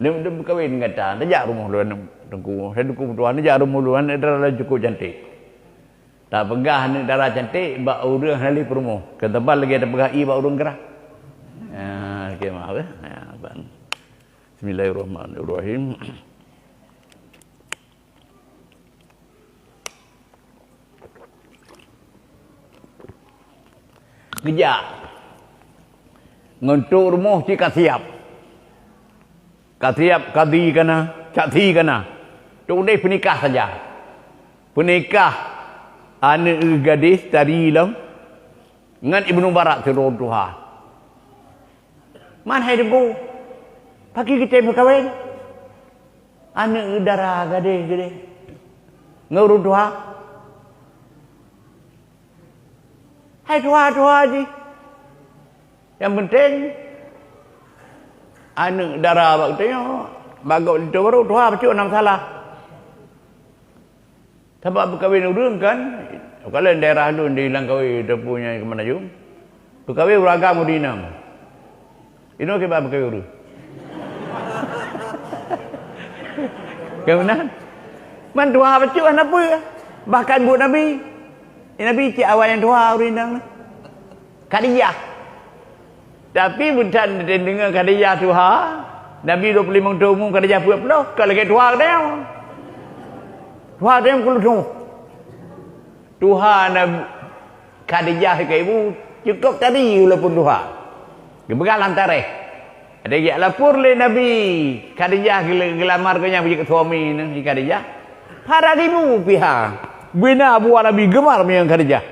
Dia berkahwin kata, dia rumah luan tengku. Saya dukung tuan dia rumah luan darah cukup cantik. Tak pegah ni darah cantik, bak urang hali perumah. Ketebal lagi ada pegah i bak urang gerah. Okey maaf ya. Bismillahirrahmanirrahim. Kejap. Nguntuk rumah cik siap. Siap kadi kana, cakti kana. Tok ni penikah saja. Penikah anak gadis dari ilam dengan Ibnu Barak Tirul Tuha. Man hai debu. Pagi kita berkahwin. Anak darah gadis. Ngurut Tuha. Hai Tuha je. Yang penting anak darah waktunya bagau itu baru Tuhan macam enam salah. Sebab berkahwin urang kan, kalau daerah tu di Langkawi dia punya ke mana jum. Berkahwin beragam Madinah. Ini ke bab berkahwin urang. Kemudian man Tuhan macam apa? Bahkan buat Nabi. Nabi cik awal yang Tuhan urang. Khadijah. Tapi bukan dengar Khadijah Tuhan. Nabi 25 tahun umum Khadijah 40. Kalau lagi Tuhan dia. Tuhan dia puluh tahun. Tuhan Khadijah ke ibu cukup tadi walaupun Tuhan. Kebegal lantarai. Ada yang lapor le Nabi Khadijah gelamar ke yang punya suami ni Khadijah. Para ribu pihak. Bina buah Nabi gemar yang Khadijah.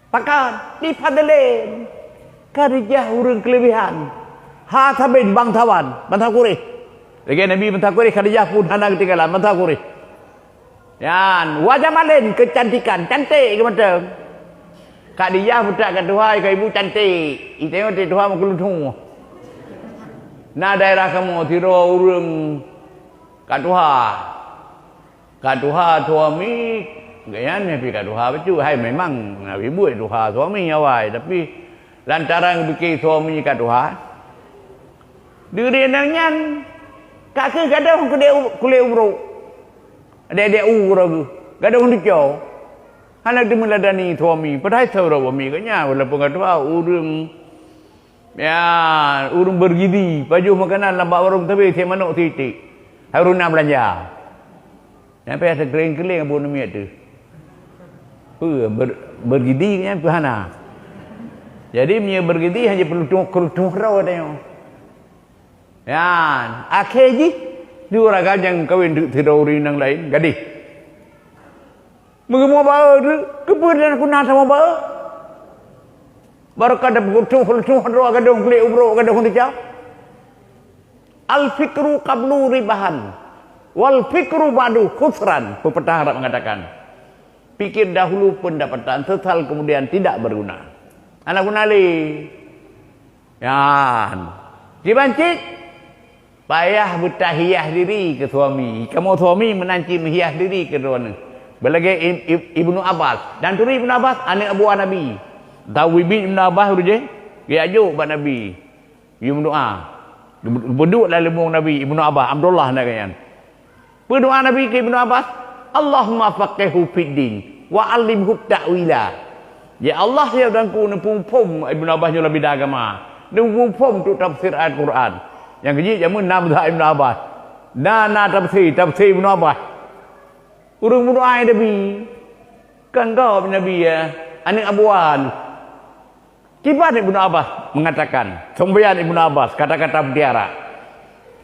Pakan di padelen. Khadijah urang kelebihan. Tabin bangtawan, bantakuri. Lagi Nabi bantakuri Khadijah pun hana ketinggalan bantakuri. Yan, wajah malin kecantikan, cantik ke macam. Khadijah budak kat Tuhan, ke ibu cantik. I tengok ti Tuhan makul tu. Na daerah kamu tiro urang kat Tuhan. Kat Tuhan suami gayan ni kat Tuhan betul. Hai memang Nabi buat Tuhan suami awai tapi lantaran bikin suami kat Tuhan. Diri nangyan kakek kadang kulit umruk. Ada umruk. Kadang dicau. Anak dia meladani suami. Padahal saudara suami kanya walaupun kat Tuhan urang urang bergidi, baju makanan lambat warung tapi saya manuk titik. Haruna belanja. Sampai ada kering-kering abang Nami tu. Bergidi kan Tuhana. Jadi punya bergidi hanya perlu tunggu raw tengok. Yan, akhir je dua orang yang kahwin tidak orang lain, gadis. Mengemua bawa tu, kemudian aku nak sama bawa. Baru kada tunggu raw kadang kulit ubro kadang dicap. Al fikru qablu ribahan, wal fikru ba'du khusran. Pepatah Arab mengatakan, pikir dahulu pendapatan, sesal kemudian tidak berguna. Anak kunali. Yan. Dibancik. Payah bertahiyah diri ke suami. Kamu suami menanci menghias diri ke suami. Belagi Ibnu Abbas. Dan turi Ibnu Abbas, anak buah Nabi. Tahu Ibnu Abbas tu je. Dia ajuk buat Nabi. Dia berdoa. Berduk dalam lembung Nabi. Ibnu Abbas. Abdullah nak kaya. Berdoa Nabi ke Ibnu Abbas. Allahumma faqihu fid din. Wa alimhu ta'wila. Ya Allah ya dan ku nepum Ibnu Abbas lebih dah agama. Nepum tu tafsir ayat Quran. Yang kecil jamu nam dah Ibnu Abbas. Na tafsir Ibnu Abbas. Urang berdoa Nabi. Kan kau Nabi ya, anak abuan. Kibat Ibnu Abbas mengatakan, sembahyang Ibnu Abbas kata-kata mutiara.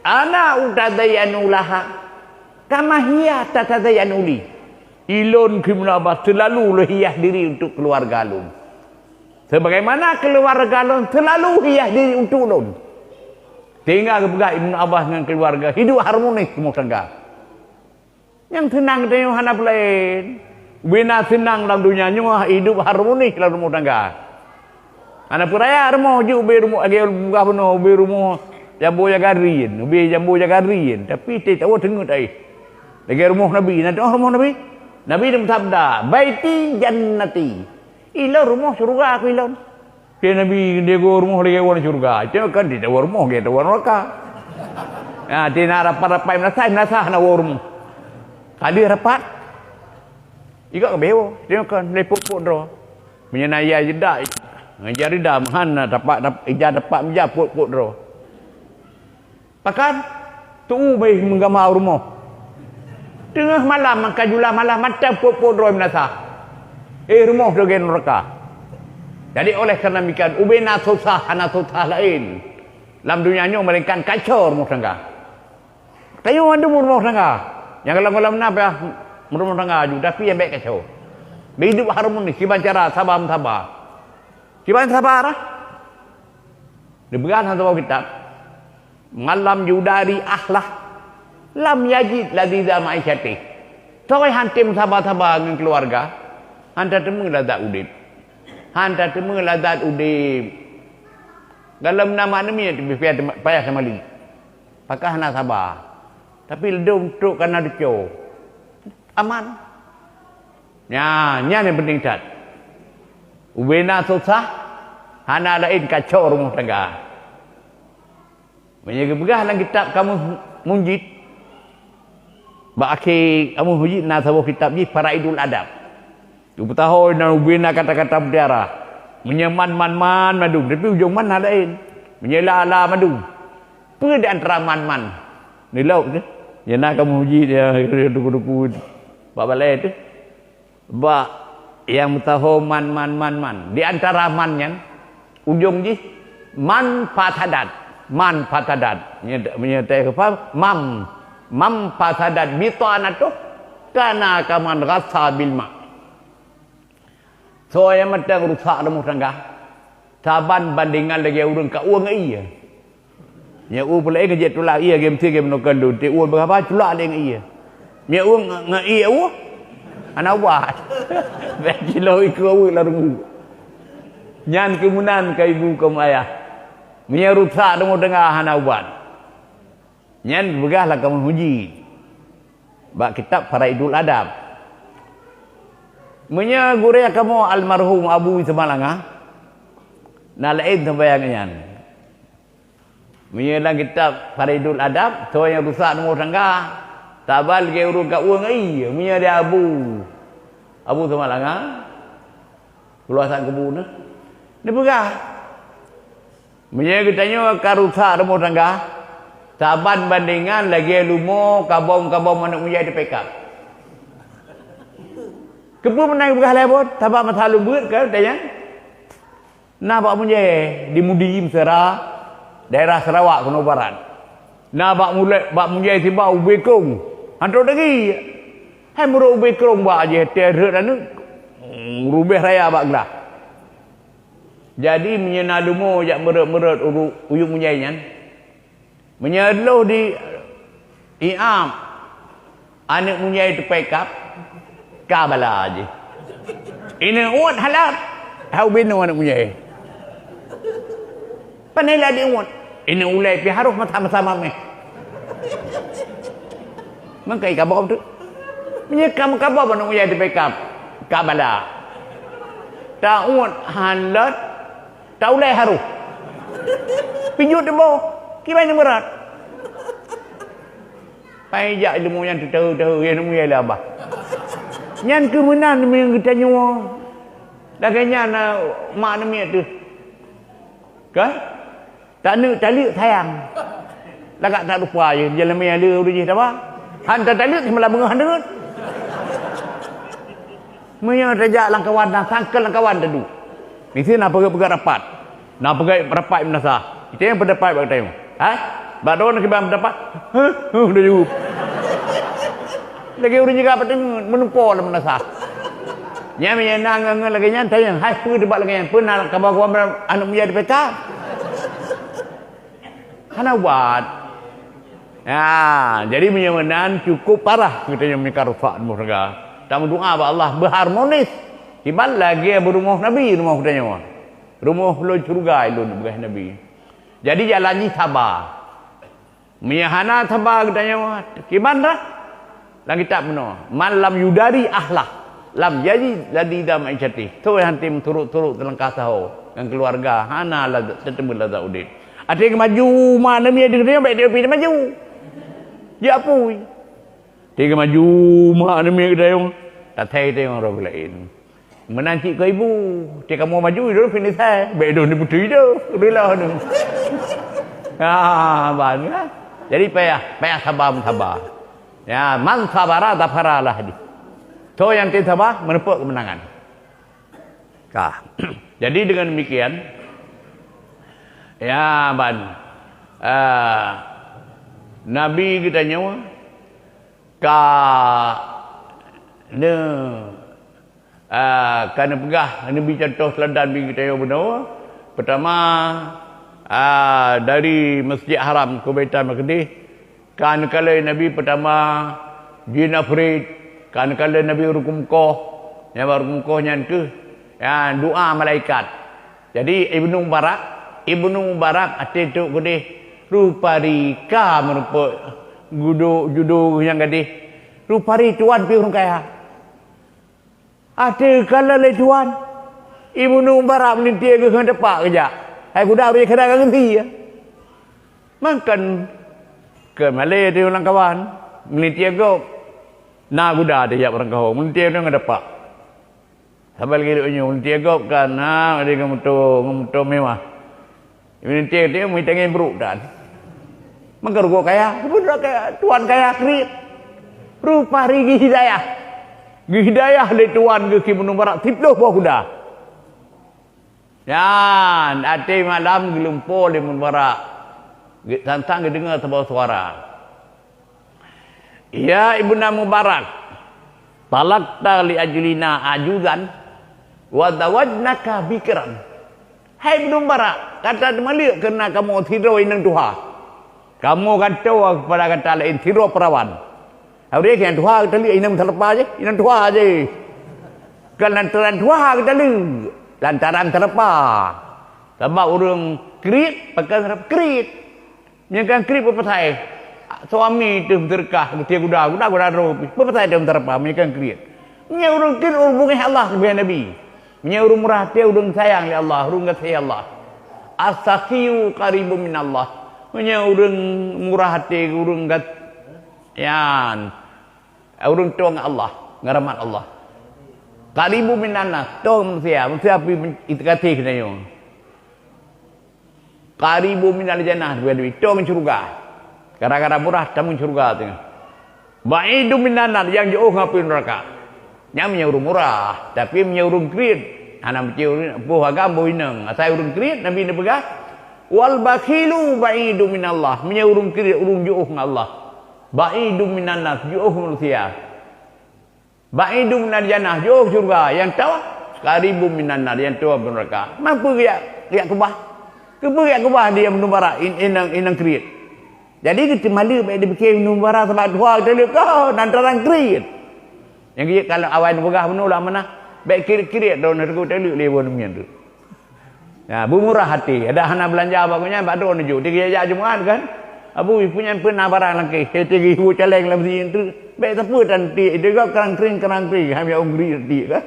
Ana utadayanu laha kama hiya tatadayanu li. Ilon Ibnu Abbas selalu hias diri untuk keluarga lun. Sebagaimana keluarga lun selalu hias diri untuk lun. Tinggal kepegang Ibnu Abbas dengan keluarga hidup harmonis semua tangga. Yang senang tengok hanap lain. Bina senang dalam dunia nyo hidup harmonis dalam rumah tangga. Anak peraya rumah je ubi rumah agi buka penuh ubi rumah jambu jagarin, ubi jambu jagarin. Tapi tak tahu tengok ai. Lagi rumah Nabi, nanti rumah Nabi. Nabi dia bersabda, "Baiti jannati." Ilo rumah surga aku ilo. Dia Nabi dia go rumah lagi orang surga. Itu kan dia rumah dia orang neraka. Dia nak rapat-rapat menasah nak warung. Kali rapat. Ikat ke bewo. Dia kan lepuk-puk dah. Menyenaya jeda. Ngajari dah mahan dapat ijah dapat menjah puk-puk dah. Pakan tu baik menggambar rumah. Tengah malam mangkajulah malam macam puk-puk dah menasah. Rumah dah gen neraka. Jadi oleh kerana demikian ubena susah ana susah lain. Dalam dunia ni mereka kacau rumah tangga. Tayo ada rumah tangga. Yang kalau apa ya rumah tangga juga tapi yang baik kacau. Hidup harmonis kiban cara sabar. Kiban sabar. Dibegan satu kitab. Malam yudari ahlah lam yajid ladiza ma'isyati. Tokai hantim sabar-sabar dengan keluarga. Anda temu lazat udip. Anda temu lazat udip. Dalam nama ni payah sama li. Pakah nak sabar. Tapi ledum untuk kena dico. Aman. Ya, ni yang penting cat. Ubena susah, hana lain kacau rumah tangga. Menjaga begah dalam kitab kamu munjid. Baki kamu munjid nak sebuah kitab ni Faraidul Adab. Tu tahu nak ubena kata-kata mutiara. Menyeman-man madu. Tapi ujung man ada lain. Menyela-la madu. Apa di antara man-man? Ni lauk tu. Yang nak kamu uji dia. Duku-duku. Bak balai tu. Bak yang tahu man. Di antara man-nya. Ujung je. Man fatadat. Man fatadat. Menyertai apa? Mam fatadat. Bita'ana tu. Kana kaman rasa bilma. So yang matang rusak rumah tangga. Saban bandingan lagi orang kat uang iya. Ya uang pula kerja tulak iya game nokan du. Ti uang berapa tulak dengan iya. Ya uang ngai iya uang. Anak buat. Bejilo ikut uang larung. Nyan kemunan ke ibu ke ayah. Mia rusak rumah tangga anak buat. Nyan begahlah kamu huji. Bak kitab Faraidul Adab. Menya gurih kamu almarhum Abu Semalanga. Nalain sembayangan. Menya dalam kitab Faraidul Adab, so yang rusak rumah tangga. Tabal ke urut kat uang ai. Menya dia Abu Semalanga. Keluasan kebun. Ni pegah. Menya kitanya karusak rumah tangga. Saban bandingan lagi lumo kabom anak muda di pekap. Kepun menang begah lebot, tabak masalah berat ke tanya. Nampak punya di Mudim Sera, daerah Sarawak Kuala Barat. Nampak mulai bak punya tiba ubekong. Hantar lagi. Hai muru ubekong bak aje terhut anu. Rubeh raya bak gelah. Jadi menyenalumo jak meret-meret uyuk munyainyan. Menyeluh di Iam. Anak munyai tu pekap. Kabala aje. Ini uat halal. Hau binu anak punya. Panailah dia uat. Ini ulai pi harus sama-sama meh. Mangkai kabau tu. Punya kabau anak punya di backup. Kabala. Ta uat halal. Ta ulai harus. Pinjut demo. Gimana berat? Payah ilmu yang tahu yang punya lah abah. Nyan kemenan yang kita nyawa. Laganya na mak nama tu. Kan? Tak nak talik sayang. Lagak tak lupa je. Jalan maya le udah je apa? Hantar talik semalam bengah hantar. Maya rajak langkawan dah sangkal langkawan dah tu. Ni sini nak pergi rapat. Nak pergi rapat menasah. Kita yang berdapat bagi tengok. Ha? Badon nak berdapat. Udah jauh. Lagi orang juga apa tu menumpuk dalam menasah. Nya menyenang lagi nya tanya, hai pu debat lagi yang pernah kabar anak muda di peta. Kana buat. Ya, jadi menyemenan cukup parah katanya mereka rusak mereka. Tak berdoa ba Allah berharmonis. Tiban lagi berumah Nabi rumah katanya. Rumah lo surga itu bekas Nabi. Jadi jalannya sabar. Miyahana sabar katanya. Gimana? Lagi tak benar. Malam yudari ahlah. Lam jadi dam ma'isyati. Tu hantim turut-turut telengkah tahu. Dengan keluarga. Hana lah tetemu lah zaudin. Ada yang maju. Mana dia baik dia pergi maju. Ya pui. Tiga maju mak demi kedayung. Tak thay tengok orang lain. Menanti ke ibu. Dia kamu maju itu finish saya. Bedo ni putri itu. Rela tu. Banyak. Jadi payah sabar. Ya, man sabara dafaralah di. So yang tidak sabar menepuk kemenangan. Jadi dengan demikian, ya Nabi kita nyawa kerana pegah Nabi contoh teladan Nabi kita yang benar. Pertama dari Masjid Haram ke Baitul Maqdis, kan kala Nabi pertama jin afrid, kan kala Nabi rukumkoh, yang rukumkoh yang ke doa malaikat. Jadi Ibnu Mubarak ate tu gede rupari ka merupa judo yang gede rupari tuan pi orang kaya. Ate kala le tuan Ibnu Mubarak meninti ke depan kerja. Hai kuda dia kena ganti ya. Makan ke Malay dia orang kawan meninti go na kuda dia orang kawan meninti dia ngedepak. Sampai lagi dia meninti go kan dia ngemuto mewah. Meninti dia mitangin buruk dan mangkar go kaya, budak kaya, tuan kaya krit. Rupa rigi hidayah. Hidayah le tuan ke Ibnu Mubarak tiploh bawa kuda. Ya, ate malam gelumpur Ibnu Mubarak. Tantang dengar sebuah suara. Ya Ibnu Mubarak, talaqta li ajlina ajuzan wa zawajnaka bikran. Hai Ibnu Mubarak, kata malik kerana kamu tidur inang Tuhan. Kamu kata kepada kata lain tidur perawan. Hari yang Tuhan kita lihat inang terlepas je, inang Tuhan je. Kan lantaran Tuhan kita lihat, lantaran terlepas. Sebab orang krit, pakai serap krit. Yang krit berpasai. Suami itu terkah, dia kuda robi. Berpasai dia terlepas, yang krit. Yang orang krit orang bukan Allah kepada Nabi. Yang orang murah dia orang sayang oleh Allah, orang kasih Allah. As-sakhiyu qaribu min Allah. Yang orang murah hati, orang orang tuang Allah, ngaramat Allah. Qaribu min anas, tuang manusia api itikati kena yung. Qaribu min al-jannah, tuang syurga. Gara-gara murah tamu syurga tu. Ba'idu min anas, yang jauh ngapain neraka. Yang orang murah, tapi orang krit. Anak macam buh agam buh inang. Asal orang krit, Nabi ni pegah. Wal bakhilu ba'idu min Allah, orang krit, orang jauh dengan Allah. Ba'idu minan nas, jauh manusia. Ba'idu minal jannah, jauh syurga. Yang tahu qaribu minan nar, yang tahu neraka. Mampu riak kubah. Riak kubah dia Ibnu Mubarak inang krit. Jadi kita malu baik dia fikir Ibnu Mubarak sebab Tuhan kita lihat kau nantaran krit. Yang dia kalau awan pegah menulah mana baik krit daun harga kita lihat lewat demikian tu. Ya, bermurah hati. Ada hana belanja bagusnya badu nuju. Dia kerja Jumaat kan. Abu punya pernah barang lagi. Kita pergi ibu caleng dalam sini tu. Baik tak pun nanti. Dia kau kerang-kering. Kami ungri nanti kan.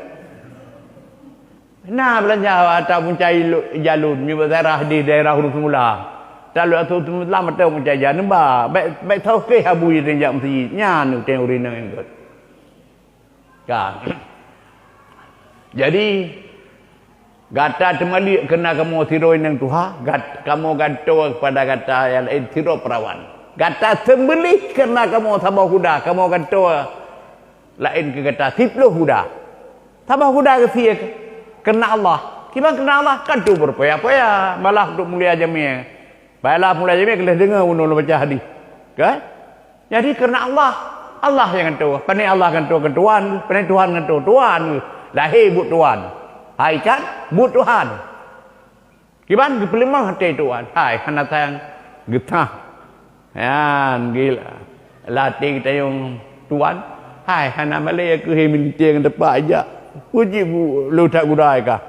Nah belanja ataupun cari jalur. Ini berdarah di daerah huruf semula. Kalau atau lama tahu mencari jalan. Baik tahu ke abu yang jam sini. Nyan tu yang urinang yang kan. Jadi gata temali kena kamu tiroin yang Tuhan, kamu gantung kepada kata yang lain tiro perawan. Gata sembelih kena kamu sabah kuda, kamu gantung lain ke kata tiploh kuda. Sabah kuda ke sia kena Allah. Kita kena Allah kan tu berpoya-poya, malah untuk mulia jamia. Baiklah mulia jamia kena dengar unul baca hadis. Kan? Jadi kena Allah yang gantung. Pandai Allah gantung ke Tuhan, pandai Tuhan gantung Tuhan. Lahir buat Tuhan. Hai kan, buat Tuhan. Gimana kepelimah hati Tuhan. Hai, anak sayang getah. Yan, gila. Latih kita yang Tuhan. Hai, anak Malay aku minta yang tepat aja. Puji bu, lu tak gudai kah?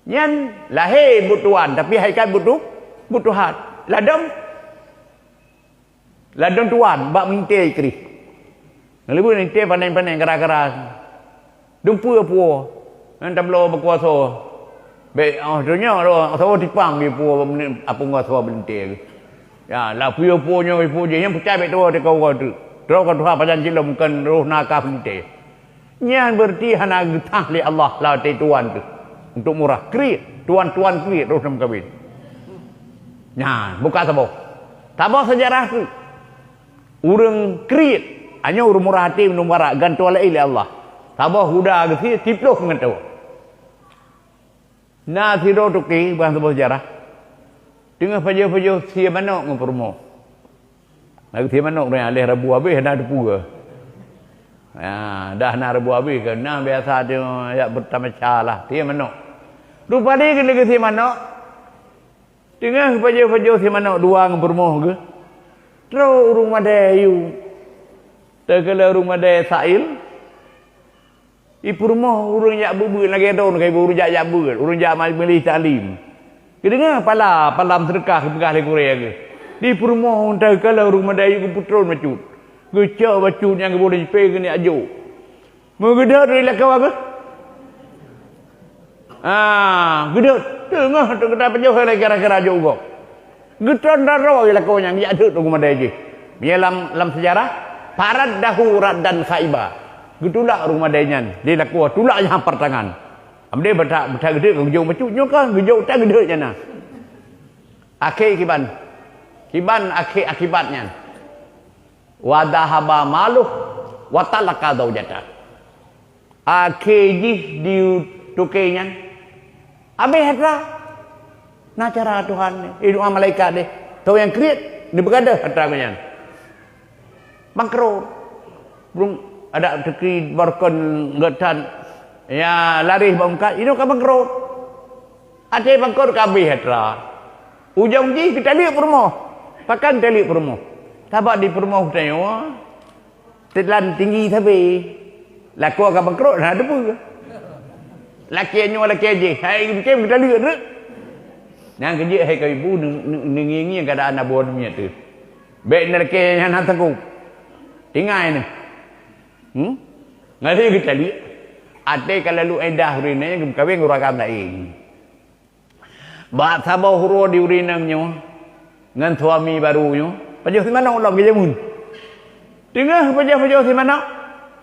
Yan, lahir buat Tuhan. Tapi hai kan buat Tuhan. Ladam Tuhan, bak minta ikri. Lepas minta pandai-pandai keras-keras. Dumpu apa? Nanti belum berkuasa. Baik, dunia tu, saya tipang dia pun apa kuasa berhenti. Ya, lah punya yang percaya betul dia kau tu. Terus kau Tuhan pajan jila bukan roh nakah putih. Nyan berarti hana getah li Allah lah tuan tu. Untuk murah. Kriit. Tuan-tuan kriit roh nam kawin. Nyan, buka sabah. Sabah sejarah tu. Urang kriit. Hanya urang murah hati minum warak. Gantu ala ili Allah. Sabah huda gesi tiploh dengan tahu. Nah, tidur tu ke, bahasa sejarah. Tengah pajo-pajo sia manok ngau permo. Lagu sia manok ni alih rabu habis dah depu ke. Ya, dah nak rabu habis ke. Nah biasa dia ya bertamacah lah sia manok. Rupa dia kena ke sia manok. Tengah pajo-pajo sia manok dua ngau permo ke. Terus rumah dayu. Terkala rumah dayu sail. Ibu rumah urang jak bubur lagi daun kai urang jak bubur, urang jak majlis taklim. Kedengar palam sedekah begah le Korea ke. Di rumah unta kala rumah dayu ke putron macut. Gecak bacut yang ke boleh pe ke ni ajo. Megedar dari lakau ke? Gedar. Tengah tu kata pejuh lagi kira-kira ajo go. Getron daro lakau yang ya tu rumah dayu je. Biar lam sejarah parad dahurat dan khaibah. Gitulah rumah dayanyan. Dia laku tulak yang hampar tangan. Dia betak gede gejau macam nyoka gejau tak gede jana. Akhir kiban akhir akibatnya. Wadahaba maluh watalaka zaujata. Akhir jih di tukenya. Habis hatra. Nah cara Tuhan ni. Doa malaikat dia. Tahu yang kreat dia berada hatra kenyan. Bangkrut. Belum ada teki barkon getan ya lari bangkat itu kan bangkrut ada bangkrut kabeh hatra ujung ji kita lihat permo pakan tali permo tabak di permo tanya telan tinggi tapi laku akan bangkrut ada apa laki laki je hai kem kita lihat tu nang kerja hai kau ibu nengi keadaan abu dunia tu baik laki yang nak tangguh tinggal ni Ngali kita lihat. Ada kalau lu edah urina yang kawin ngurakam lain. Bak sabah huru di urinamnya. Ngan suami barunya. Pajau si mana Allah kejamun. Tengah pajau si mana.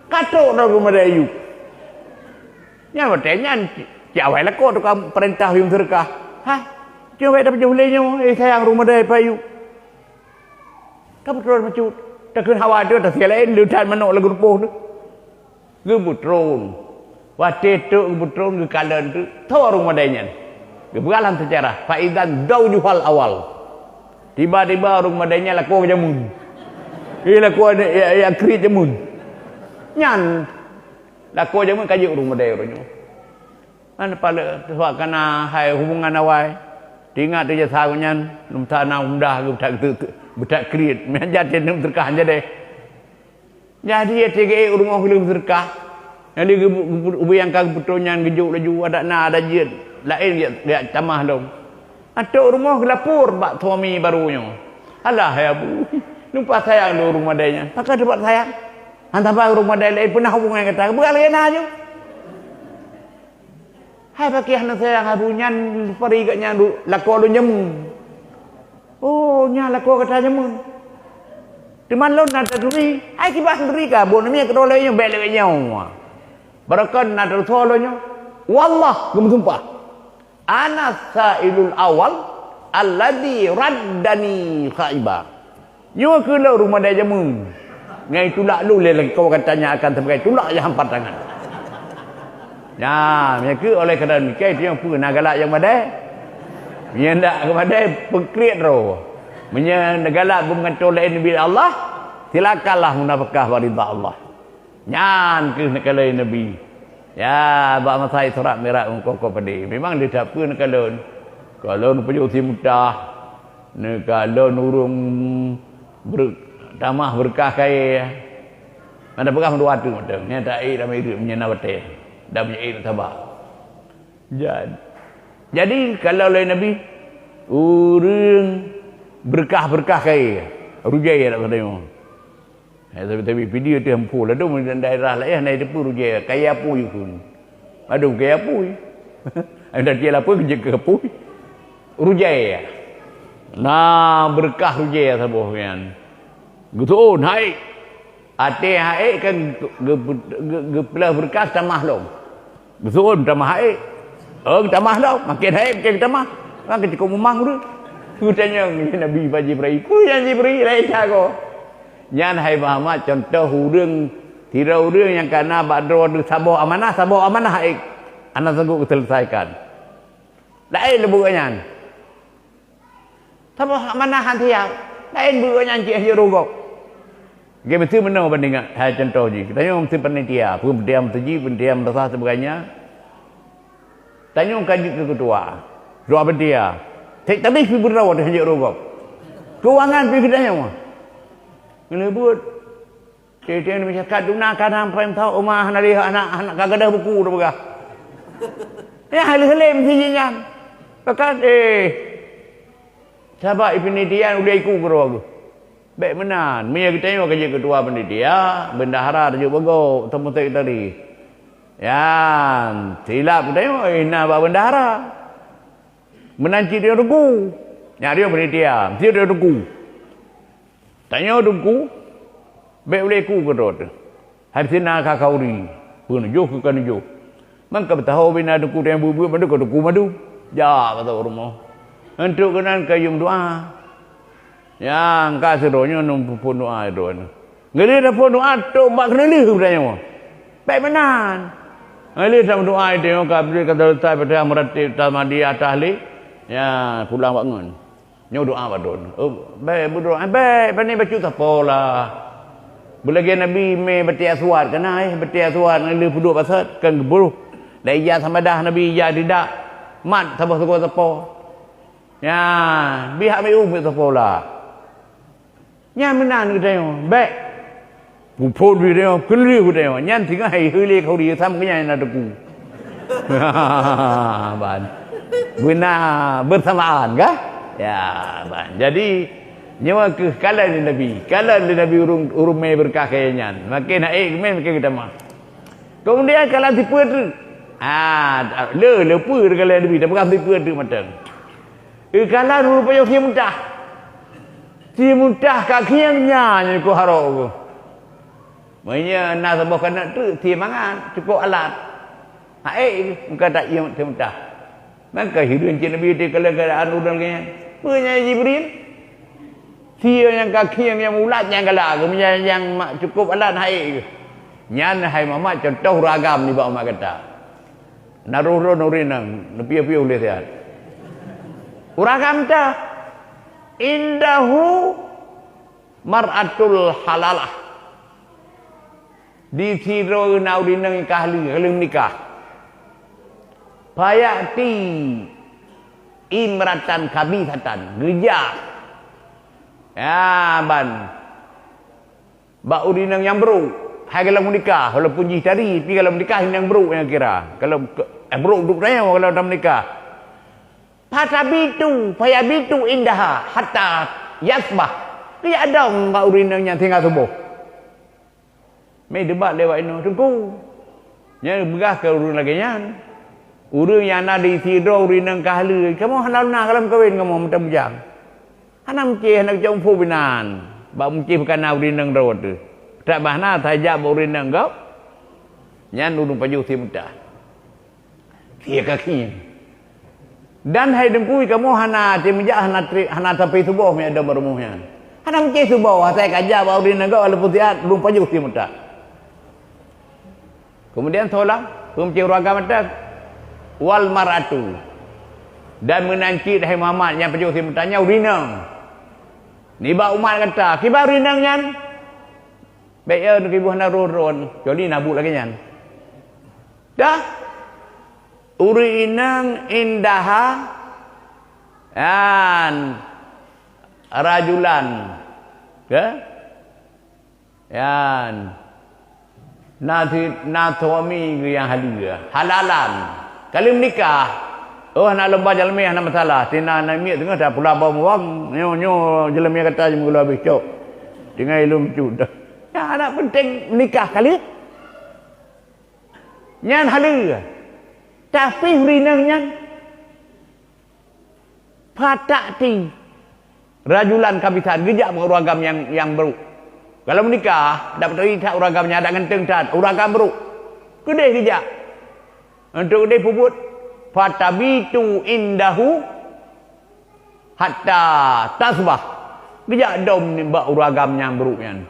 Katuk dah rumah dayu. Yang bertanya. Jawai lah kau tu perintah yang terkah. Jawai dah pajau lehnya. Sayang rumah dayu payu. Kau betul macam. Tak kena khawatir. Tak siapa lain. Lutan manok lagu rupuh tu. Gebutron. Waktu itu gebutron ke kalan tu. Tahu rumah dayanyan. Bergalan sejarah. Faizan daujuhal awal. Tiba-tiba rumah dayanyan laku jamun. Laku ya krit jamun. Nyan. Laku jamun kajuk rumah dayanyan. Mana pada sebab kena hai hubungan awal. Tinggal tu jasa kunyan. Lumta na umdah betak krit. Menjadi nem terkah jadi. Jadi ya tiga rumah belum terkah. Jadi ubi yang kau betulnya gejuk laju ada ada jid lain dia camah dong. Ada rumah gelapur bak suami barunya. Alah ya bu, lupa sayang do rumah dia. Pakai dapat sayang. Hantar bang rumah dia lain pernah hubungan kata bukan lagi aja. Hai pakai anak sayang habunyan pari katnya laku lu nyemu. Oh nya laku kata nyemu. Teman lo nak terduri, ai kibas terduri ka, bon ni kedolanya belak nyawa. Barakan nak tertolongnya, wallah gum sumpah. Ana sailul awal alladhi raddani khaiba. Nyo ke lo rumah dia jamun. Ngai tulak lu le kau katanya akan sebagai tulak yang hampar tangan. Ya, mereka oleh kerana mikir dia pun nak galak yang badai. Dia nak kepada pengkriat roh. Menyegalak mengatur lain Nabi Allah, silakanlah munafkah warida Allah. Nyan ke negara Nabi. Ya, bak masai surat merah engkau pada. Memang dia tak pun kalau pergi usi mudah, kalau nurung tamah berkah kaya. Mana berkah dua tu macam. Ni tak dah meri menyenawate. Dah punya sabar. Jadi kalau lain Nabi urang berkah-berkah kaya. Rujai tak kata tapi video tu hampu lah tu daerah lah ya naik depu rujai kaya apa you pun. Aduh kaya apa you. Ada dia apa kerja ke apa. Rujai. Nah berkah rujai sabuh kan. Gitu naik. Ate haik kan gepelah berkah tamah long. Gitu tamah haik. Tamah long, makin haik makin tamah. Makin cukup memang tu. Tu tanya Nabi Pak Jibril. Ku yang Jibril lain jago. Nyan hai Muhammad contoh hurung tirau hurung yang kana badro sabuh amanah haik. Anak sanggup selesaikan. Lain lebuknya. Sabuh amanah hantiau. Lain bukanya cik haji rogok. Dia mesti menang bandingan hai contoh ni. Tanya mesti panitia, pun diam teji, pun diam rasa sebagainya. Tanya kaji ketua. Doa panitia. Tapi pergi berawat haji rogok. Kewangan pergi tanya mah. Ngelebut. Dia ni masyarakat gunakan sampai tahu rumah anak kagadah buku dah begah. Ya hal-hal mesti jangan. Bahkan sahabat penelitian udah ikut berawak. Baik benar. Mia kita tengok kerja ketua panitia, bendahara tajuk bago temu tadi. Ya, silap kita tengok nak buat bendahara. Menanci dia duku. Nyari panitia, mesti dia duku. Tanya duku, baik boleh ku kerot. Hari sini nak kauri, pun jauh kan jauh. Mangkap tahu bina duku yang bubu madu ke duku madu. Ja kata rumah. Untuk kenan kayung doa. Yang kasih doanya pun doa doa. Ngeli dah pun doa tu bak kena liu tanya mo. Baik benar. Ngeli sama doa dia kabri kata letak pada meratib tamadi atahli. Ya pulang bangun. Nyo doa badon. Baik berdoa baik pani baca tapola. Belagi Nabi me bati aswad kana bati aswad ngeli puduk pasat kan geburu. Dah iya sama dah Nabi iya tidak. Mat sabah tapo. Ya biak me umi tapola. Nya menan kita tengok. Baik. Puput dia tengok. Keli kita tengok. Nyan tinggal hai heli kau dia. Sama kenyang nak deku. Ban. Benar bersamaan kah? Ya ban. Jadi nyawa ke kalan Nabi. Kalan Nabi urung mai berkah kayaknya. Makin naik makin kita mah. Kemudian kalau tipu tu. Lepu kalau Nabi. Tak bukan tipu tu macam. Kalau rupanya dia mudah. Si mudah kakinya ni ku harok ku. Maknanya nak sebuah kanak tu si mangan cukup alat. Muka tak ia mudah. Maka hidup Encik Nabi di keadaan udang kaya. Punya Jibril. Dia yang kaki yang ulat yang galak ke. Yang cukup alat haik ke. Nyan hai Muhammad contoh ragam ni Pak Umar kata. Naruh nurinang. Nepi-nepi boleh sihat. Ragam tak. Indahu mar'atul halalah. Di siro naudinang kahli kalung nikah. Payati imratan kabithatan geja. Ya ban. Ba udinang yang bro. Hai kalau nikah walaupun jih tadi tapi kalau nikah yang bro yang kira. Kalau bro duk tanya kalau dalam nikah. Fayabitu indaha hatta yasbah. Dia ada mbak urinang yang tinggal subuh. Mai debat lewat ini tunggu. Nya begah ke urun lagi nya. Urun yang ada di tidur urinang kahli. Kamu halal nak dalam kahwin kamu macam bujang. Hanam ke nak jom fubinan. Ba mungkin bukan urinang rawat tu. Tak bahna tajak urinang kau. Nya urun paju si mudah. Dia kaki. Dan hai dengkui kamu hana timjak hana tapi subuh mi ada berumuhnya. Hana mungkin subuh saya kajar bau di negara walaupun tiat belum paju si muda. Kemudian tolak pemcik ragam mata wal maratu dan menanci hai Muhammad yang paju si mudanya urinang. Ni ba Umar kata, kibar urinang nyan. Baik ya nak ibu hana ron. Jadi nabu lagi nyan. Dah urinang indaha an rajulan ke yan suami yang hadir halalan kalau menikah nak lembah jalmi nak masalah tina nami tengah dah pula bawa wang nyo jalmi kata je mula habis cok dengan ilmu dah ya anak penting menikah kali nyan hadir. Tapi rinangnya patak ti Rajulan kabisan gejak beragam yang baru. Kalau menikah dapat terikat uragamnya ada genteng tat uragam baru. Kedai gejak. Untuk kedai puput fatabitu indahu hatta tasbah. Gejak dom ni bak uragam yang baru yang.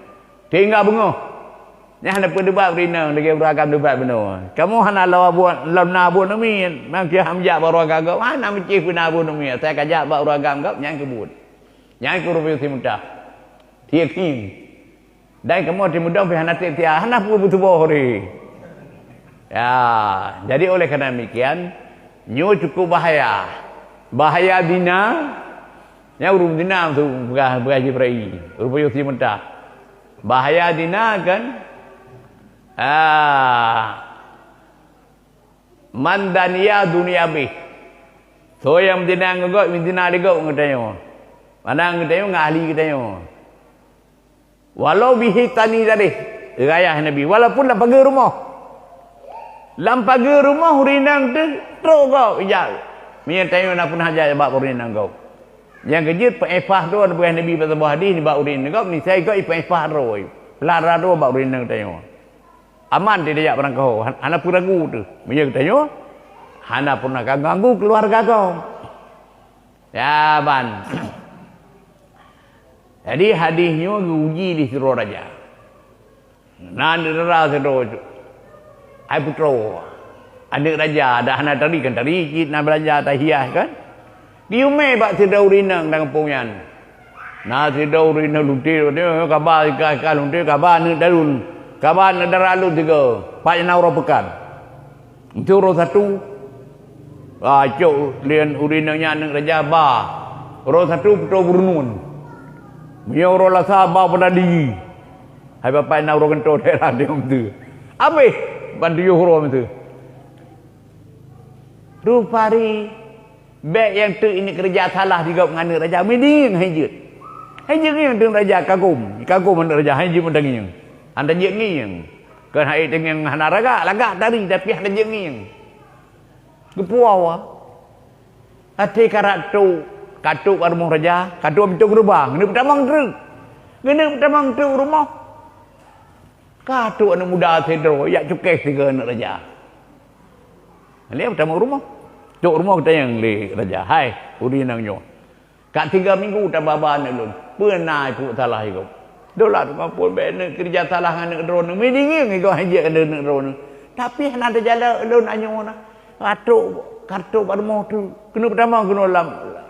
Tinggal bengah. Yang ada pendebat berina lagi uragam debat benar. Kamu hana lawa buat lamna buat nami mak ham jak uragam kau. Mana mencih puna buat nami. Saya kajak bak uragam kau yang kebut. Yang kurupi si mudah. Dia king. Dan kamu di mudah pihak nanti tiada. Hana pun butuh bohri. Ya, jadi oleh kerana demikian, nyu cukup bahaya. Bahaya dina. Yang urum dina tu bergaji berai. Rupiah si mudah. Bahaya dina kan. Mandania dunia bih. So yang dina ngegok, dina digok ngetanya. Mana ngetanya ngahli ngetanya. Walau bihi tani tadi, rayah Nabi. Walaupun dah pagar rumah. Lam pagar rumah hurinang tu teruk kau. Ya. Mia tanya nak pun hajat bab hurinang kau. Yang kejut pengifah tu ada Nabi pasal hadis ni bab hurinang kau. Ni saya kau pengifah roi. Pelara tu bab hurinang tanya. Aman tidak jak barang kau. Hana pun ragu tu. Mia tanya. Hana pun nak ganggu keluarga kau. Ya ban. Jadi hadisnya uji di Suro Raja. Nanti rasa sedo. Ai putro. Adik raja dah nak tari kan tari kita nak belajar tahiyah kan. Diume bak sedau rinang dan kampungan. Na sedau rinang lutir dia kabar ka lutir kabar ni darun. Kabar ni daralu tiga. Pak yang orang pekan. Itu ro satu. Cok lian urinangnya anak raja ba. Ro satu putro burnun. Dia orang lah sabar pada diri. Hai bapak nak orang kentor daerah dia tu. Habis bantu orang tu. Rupari beg yang tu ini kerja salah juga menganak raja. Miding hijit. Hijit ni yang tu raja kagum. Kagum anak raja hijit mendang yang. Anda jek ni yang. Kan hai dengan hana lagak tari tapi ada jek ni yang. Kepuawa. Hati karat tu katuk rumah raja, katuk pintu gerbang. Ini pertama tu. Ini pertama tu rumah. Katuk anak muda sedro, yak cukai tiga anak raja. Ini pertama rumah. Cuk rumah kita yang li raja. Hai, uri nangyo. Kat 3 minggu tak baba anak lun. Pernah ikut salah ikut. Dolah tu kampun benar kerja salah anak drone. Midingin ikut hajat anak drone. Tapi nak ada jalan lun anyo na. Katuk rumah tu. Kena pertama kena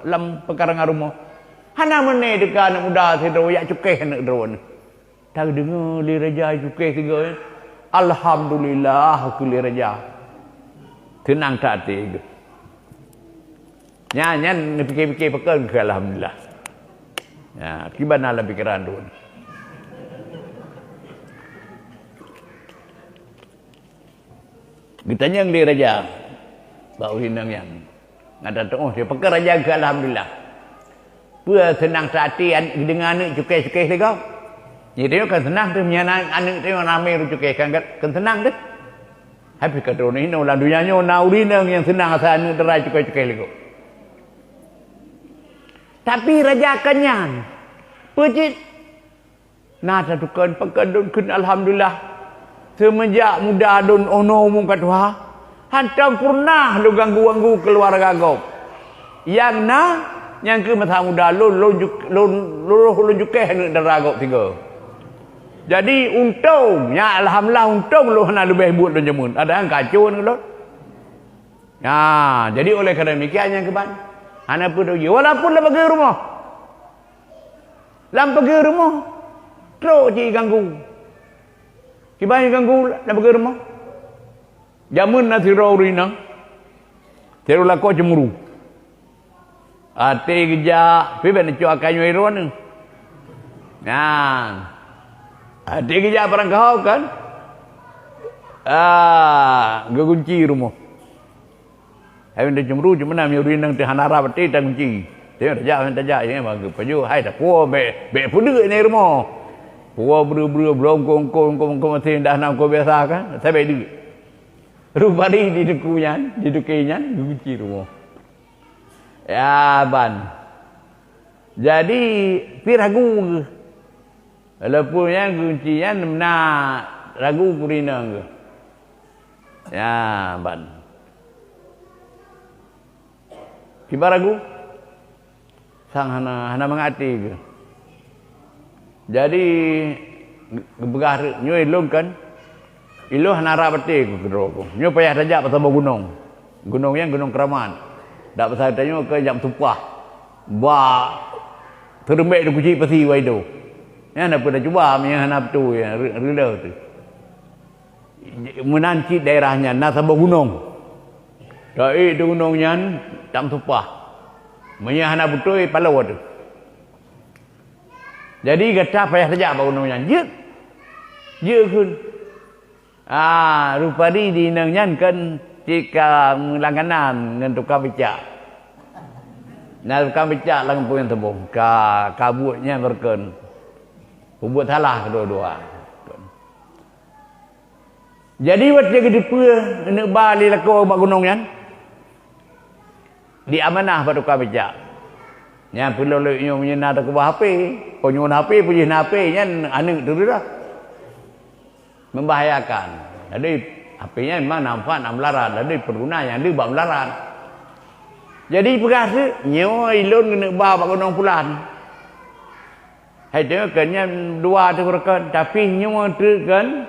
lam pekarangan rumah. Hana mana dekat anak muda sedro yak cukai anak drone. Tak dengar li raja cukai tiga. Alhamdulillah aku li raja. Tenang tak hati. Nyan fikir-fikir pekan ke alhamdulillah. Ya, kibana lah pikiran tu. Ditanya li raja. Bau hinang yang ada tu dia pekan raja ke alhamdulillah. Pua senang hati dengan anak cukai-cukai dia kau. Jadi dia kan senang tu punya anak dia ramai cukai kan senang tu. Habis kata ni orang dunia ni orang yang senang asal anak terai cukai-cukai dia kau. Tapi raja kenyang. Pejit. Nah satukan pekan kun alhamdulillah. Semenjak muda adun ono umum kata hantam pernah lu ganggu-ganggu keluarga kau. Yang yang ke masa muda lu jukai hendak deragok tiga. Jadi untung, ya alhamdulillah untung lu hana lebih buat dan jemun. Ada yang kacau ni lu. Ya, jadi oleh kerana demikian yang keban. Hana pun doji. Walaupun lah pergi rumah. Lam pergi rumah. Teruk je ganggu. Kiban ganggu lah pergi rumah. Jamun nasi rinang. Teru lakau cemuru. Ate gejak. Tapi nak cuak kayu iron ni. Nah. Ate gejak barang kau kan. Gegunci rumah. Hai dah cemuru cuma nak rinang tu hanara peti tak kunci. Tengok tajak ni bagi paju. Hai tak puas be puduk ni rumah. Puas buru-buru belum kong mesti dah nak kau biasa kan. Saya be duit. Rupari didukinya, gegunci rumah. Ya ban. Jadi pi ragu ke. Walaupun yang kuncian nak ragu kurina ke. Ya, ban. Kibar ragu. Sang hana mengati ke. Jadi gebegah nyo ilung kan. Ilu hana ra beti ke gedro. Nyo payah dajak pasal gunung. Gunung yang Gunung Keramat. Dak pasal tanyo ke jam tupah. Ba terembek tu kucing pasi wai tu. Ya nak pernah cuba yang hana tu ya rela tu. Menanci daerahnya nasabah gunung. Dai tu gunungnya jam tupah. Menyahana betul palau tu. Jadi kata payah saja gunungnya. Je kun. Rupa di nangnya kan jika langganan dengan tukang becak. Nah tukang becak lang pun yang tebung. Kabutnya berken. Buat salah kedua-dua. Jadi waktu dia kedua nak balik lako bak gunungnya. Di amanah pada tukang becak. Yang perlu leknya menyena tak kubah HP. Konyol HP puji HP nya anak tu dah. Membahayakan. Jadi HP-nya memang nampak nak melarat, jadi perguna yang dia buat melarat. Jadi perkasa nyo ilun kena bawa gunung pulan. Hai tengok kan dua tu rekan tapi nyo tu kan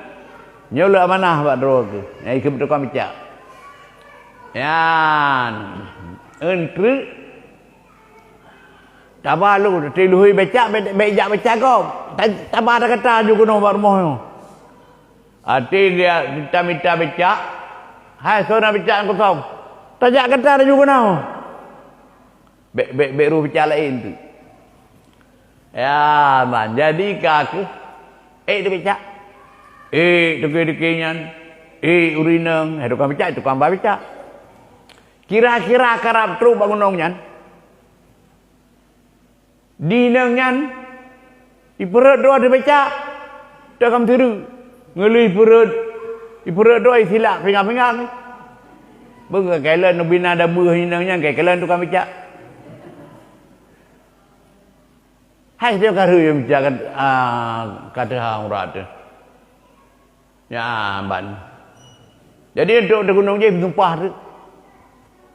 nyo le amanah buat dro tu. Ai ke tukang becak. Yan. Entru tabah lu tiluhui becak becak becak kau. Tabah ada kata juga gunung buat rumah nyo. Hati dia minta becak. Hai sona becak kosong. Tajak kata ada juga nau. Bek ru becak lain tu. Ya man jadi kaki. Dia becak. Deki-dekinya. Urinang. Tukang becak tukang becak. Kira-kira karab terus bangunongnya. Dinangnya. Iperut doa dia becak. Dia akan tiru. Ngelui perut doi silap pingang-pingang ni. Bunga kailan bina ada buah hinangnya kailan tukang becak. Hai dia karu yang becak kata hang urat tu. Ya ban. Jadi untuk gunung je bersumpah tu.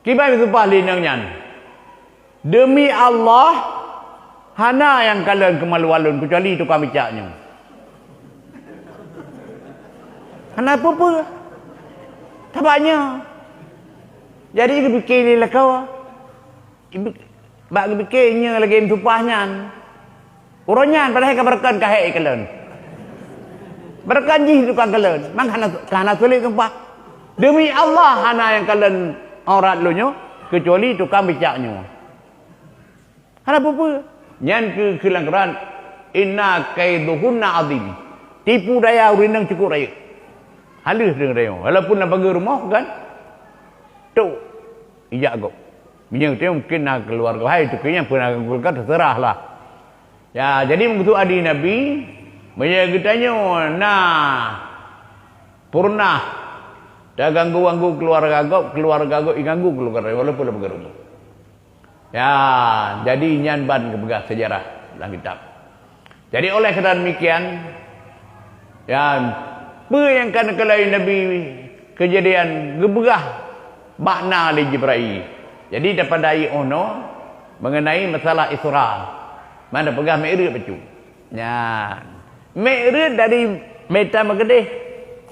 Kibai bersumpah linangnya. Demi Allah hana yang kalian kemalu-alun kecuali tukang becaknya. Kenapa apa? Tabaknya. Jadi dia fikir ni lah kau. Bak fikirnya lagi tumpahnya. Urangnya padahal keberkan kahek kalian. Berkan ji tukang kalian. Mang kana sulit tumpah. Demi Allah hana yang kalian aurat lu nyo kecuali tukang becaknya. Kenapa apa? Nyan ke kelanggaran inna kaiduhunna azim. Tipu daya urinang cukup raya. Halus dengan dia. Walaupun nak bagi rumah kan. Tu. Ijak kau. Minyak dia mungkin nak keluar kau. Hai tu kayaknya pernah keluar terserahlah. Ya jadi begitu adik Nabi. Minyak kitanya. Nah. Purnah. Dah ganggu-ganggu keluarga kau. Ganggu keluarga kau. Walaupun nak bagi rumah. Ya. Jadi nyan ban kebegas sejarah dalam kitab. Jadi oleh kerana demikian. Ya. Bayangkan kalau Nabi kejadian gebegah makna oleh Jibril. Jadi dapat dari ono mengenai masalah Isra. Mana pegah Mi'raj becu. Ya. Mi'raj dari Meta Magedeh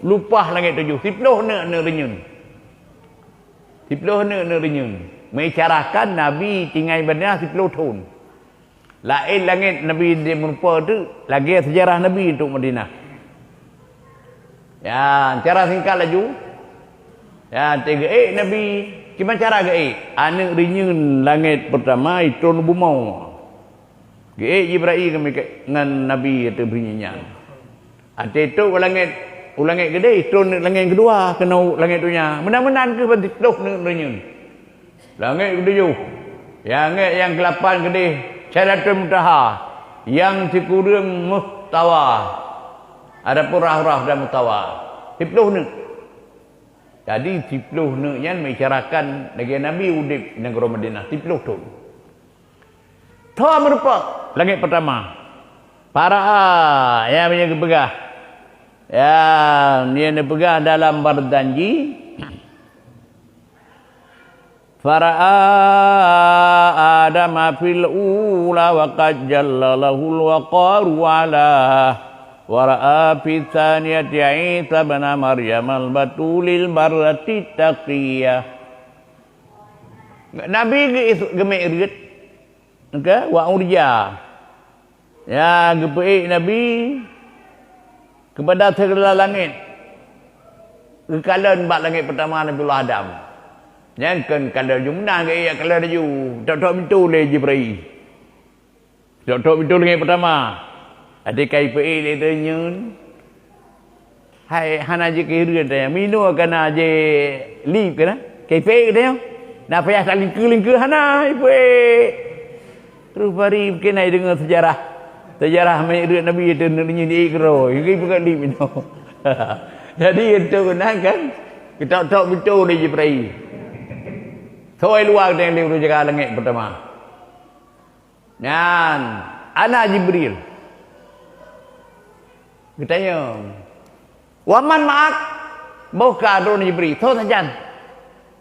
lupah langit tujuh. 10 ne renyun. 10 ne renyun. Mencerahkan Nabi tinggal benar 10 tahun. Lain langit Nabi dia merupa tu lagi sejarah Nabi untuk Madinah. Ya, cara singkat laju. Ya, tiga Nabi. Gimana cara ke anak rinyun langit pertama itu bumau. Ke Jibril dengan Nabi itu bunyinya. Ate itu langit gede itu langit kedua kena langit dunia. Mudah-mudahan ke bentuk rinyun. Langit ketujuh. Yang ke-8 gede Syaratul Muntaha. Yang sekurang mustawa. Ada pun rah-rah dan mutawa. 10 ni. Jadi 10 ni yang mengisyaratkan negara Nabi udip negara Madinah 10 tahun. Tho merupa langit pertama. Para yang punya kepegah. Ya, dia nak pegang dalam berjanji. Fara'a Adam fil ula wa qad jallalahul waqaru ala wa ra'a fi thaniyati Isa bin Maryam al-batulil barrati taqiyah. Nabi gemek rit. Ke wa urja. Ya gepeik Nabi kepada segala langit. Kekalan bak langit pertama Nabi Allah Adam. Yang kan kalau jumna ke ya kalau ju tok pintu le Jibril. Tok pintu langit pertama. Ada kai pe le tenyun. Hai hana je ke ru ta minu kana je li ke na. Kai pe ke dia. Na payah saling lingku hana pe. Terus bari kenai dengan sejarah. Sejarah mai Nabi itu nyi ikro. Ini bukan li minu. Jadi itu kan kita tok pintu le Jibril. Thôi luar dengan liru jaga langit pertama. Dan ana Jibril. Katanya, "Waman ma'ak?" Buka drone Jibril. Thôi saja.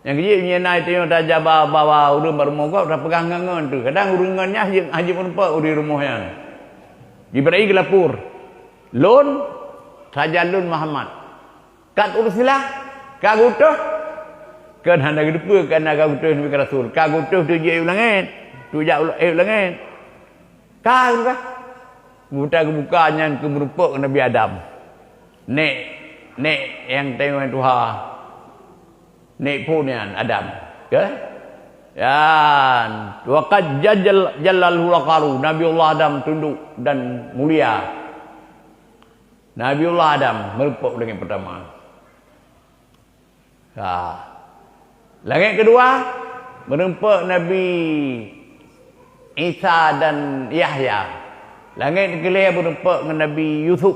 Yang dia punya naik tengok dah bawa urun rumah kau dah pegang ngangan tu. Kadang urungannya haji pun uri rumahnya. Jibril gelapur. Lun saja lun Muhammad. Kat ursilah kagutuh kan hendak depa kan nak utuh Nabi Rasul. Ka utuh tu je langit. Tu jak langit. Ka buka-bukanya ke merupakan Nabi Adam. Nek yang tengok Tuhan. Nek punian Adam. Ke? Dan waqad jallalul qaru. Nabi Allah Adam tunduk dan mulia. Nabi Allah Adam merupakan langit pertama. Langit kedua merupakan Nabi Isa dan Yahya. Langit kelima merupakan Nabi Yusuf.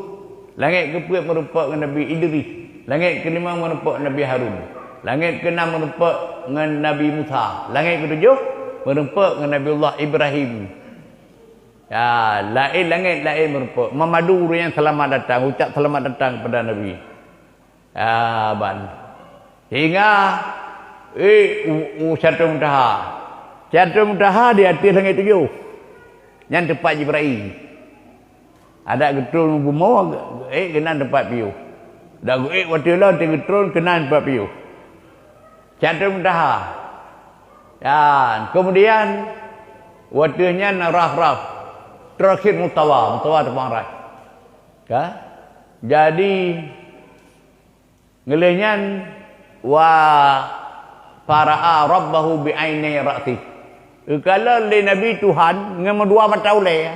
Langit keempat merupakan Nabi Idris. Langit kelima merupakan Nabi Harun. Langit keenam merupakan Nabi Musa. Langit ketujuh merupakan Nabi Allah Ibrahim. Ya, langit lain merupakan memadu yang selamat datang, ucap selamat datang kepada Nabi. Ya, hingga Syaratul Muntaha. Syaratul Muntaha di atas langit tujuh. Yang tempat Jibril. Ada getrol bumau, kena tempat piu. Dah waktu lah getrol kena tempat piu. Syaratul Muntaha. Dan kemudian waktunya raf-raf. Terakhir mustawa terbang rai. Jadi ngelihnya fara'a rabbahu bi'aini ra'si. Kalau le Nabi Tuhan dengan dua mata ulai.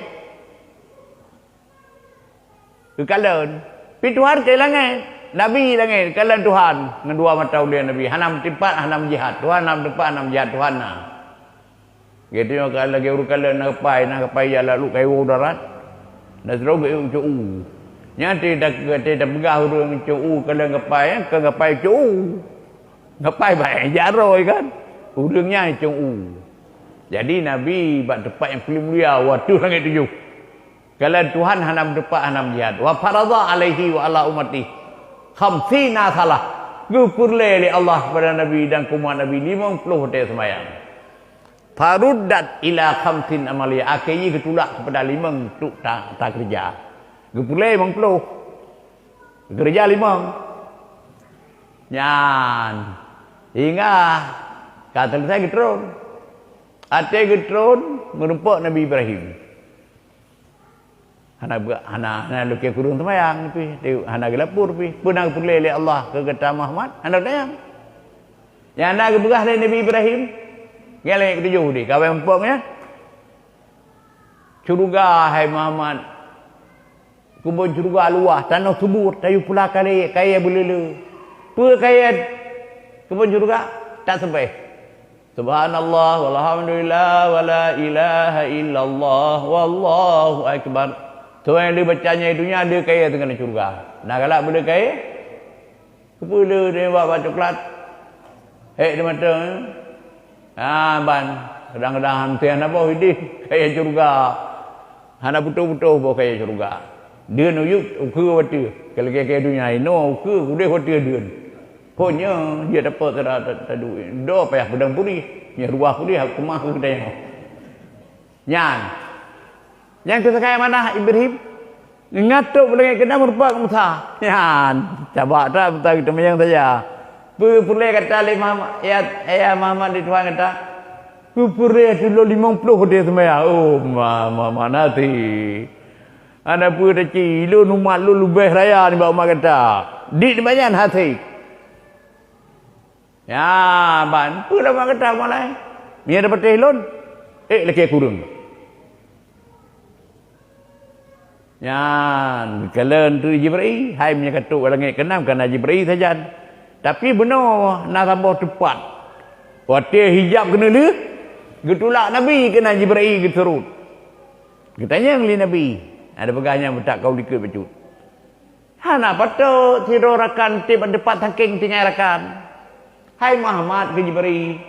Kalau pi Tuhan ke langit, Nabi langit, kalau Tuhan dengan dua mata ulai Nabi, hanam tempat hanam jihad. Tuhan hanam tempat hanam jihad Tuhan nah. Gitu kalau lagi urus kalau nak pai ya lalu kayu darat. Dah terus ke cu. Nyati dak pegah urus cu kalau ngapai cu. Ngapai baik jaroi kan. Urungnya cung. Jadi Nabi buat tempat yang paling mulia waktu langit tujuh. Kalau Tuhan hanam tempat hanam jihad. Wa faradha alaihi wa ala ummati khamsina salah. Gukurle li Allah kepada Nabi dan kaum Nabi 50 hotel sembahyang. Faruddat ila khamsin amali. Akhirnya ketulak kepada 5 untuk tak kerja. Gupule 50. Kerja 5. Nyan. Hingga kata saya getron. Ate getron merupakan Nabi Ibrahim. Hana lukia kurung temayang pi, hana gelapur pi. Pernah pulih oleh Allah ke kata Muhammad, hana tayang. Yang hana keberah dari Nabi Ibrahim. Yang ketujuh di kawan empoknya. Curuga hai Muhammad. Kubur curuga luah, tanah subur, tayu pula kaya belulu. Pua kaya kubur curuga tak sampai. Subhanallah walhamdulillah wala ilaha illallah wallahu akbar. Tuan dia bacanya itunya dia kaya dengan syurga. Nak galak boleh kaya? Kepala dia bawa coklat. Dia mata. Ban. Kadang-kadang hantian apa ini kayak surga. Hana betul-betul bawa kayak surga. Dia nuyuk ukur waktu. Kalau kayak dunia ini, ukur udah waktu dia. Pokoknya dia dapat duit. Dah payah pedang puri. Nya ruah puri aku mah aku tengok. Nyan. Yang kesukaan mana Ibrahim? Ngatuk boleh kena merupakan Musa. Nyan. Coba tak betul kita yang saja. Boleh kata lima ayat Muhammad di Tuhan kata. Pupure dulu 50 dia semaya. Oh, mana ti. Ana pu dah cilo numat lu lebih raya ni bawa kata. Di banyak hati. Ya, ban pu dah kata malai. Dia dapat telon. Lagi kurung. Ya, kalian tu Jibril, hai punya katuk langit kenam kerana Jibril saja. Tapi benar nak tambah tepat. Waktu hijab kena dia. Getulak Nabi kena Jibril geterut. Katanya ngeli Nabi. Ada pegahnya betak kau dikit becut. Hana patut tirorakan tip depan tangking tinggal rakan. Hai Muhammad ke Jibril.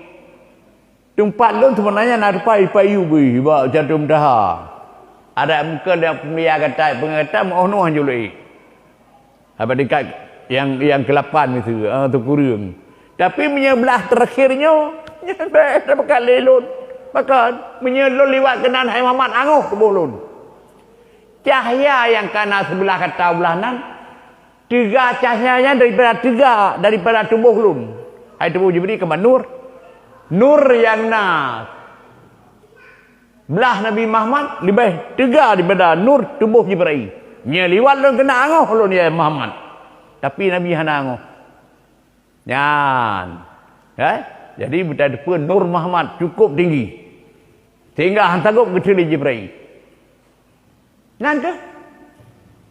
Tempat lu sebenarnya nak pai payu bi ba jadum dah. Ada muka dia pemia kata pengata mau noh julai. Apa dekat yang ke-8 itu tu kurung. Tapi menyebelah terakhirnya dah bakal lelun. Maka menyelul liwat kenan hai Muhammad anguh ke bolon. Cahaya yang kana sebelah kata belahan 3 cahayanya daripada tubuh lun. Hai tubuh Jibril ke nur. Nur yang belah Nabi Muhammad lebih 3 daripada nur tubuh Jibril. Nya liwat lun kena anguh lun ya Muhammad. Tapi Nabi hana anguh. Yan. Jadi betul pun nur Muhammad cukup tinggi. Sehingga hantagup kecil Jibril. Nanti.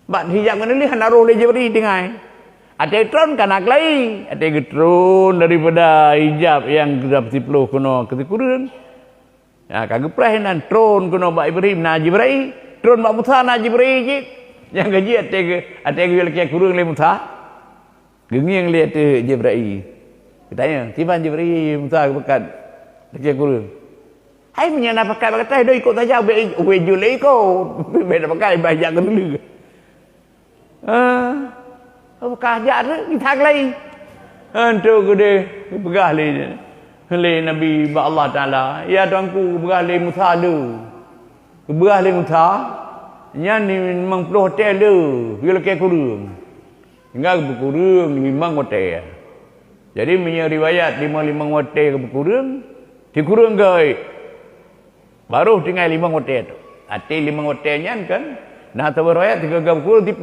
Bak hijab kan ni hendak roh Jibril dengai. Ada tron kanak lain. Ada getron daripada hijab yang ke-10 kena kekurun. Ya, kagak peranan tron kena bak Ibrahim na Jibril. Tron bak Musa na Jibril je. Yang gaji ada lelaki kurung le Musa. Gengiang lihat Jibril. Katanya, tiban Jibril Musa bekat lelaki kurung. Hai punya nak pakai kata dah ikut saja we julai ikut. Beda pakai banyak ke dulu. Pakai ajar ni tak lain. Antu gede begah le. Le Nabi ba Allah Taala, ya tuanku begah le Musa lu. Begah le Musa. Nya ni memang perlu hotel lu. Bila ke kurung. Hingga berkurung memang hotel. Jadi punya riwayat 5 hotel ke berkurung. Dikurung gai. Baru tinggal 5 hotel tu. Hati 5 hotelnya kan. Nah tahu riwayat 3 kurung 10.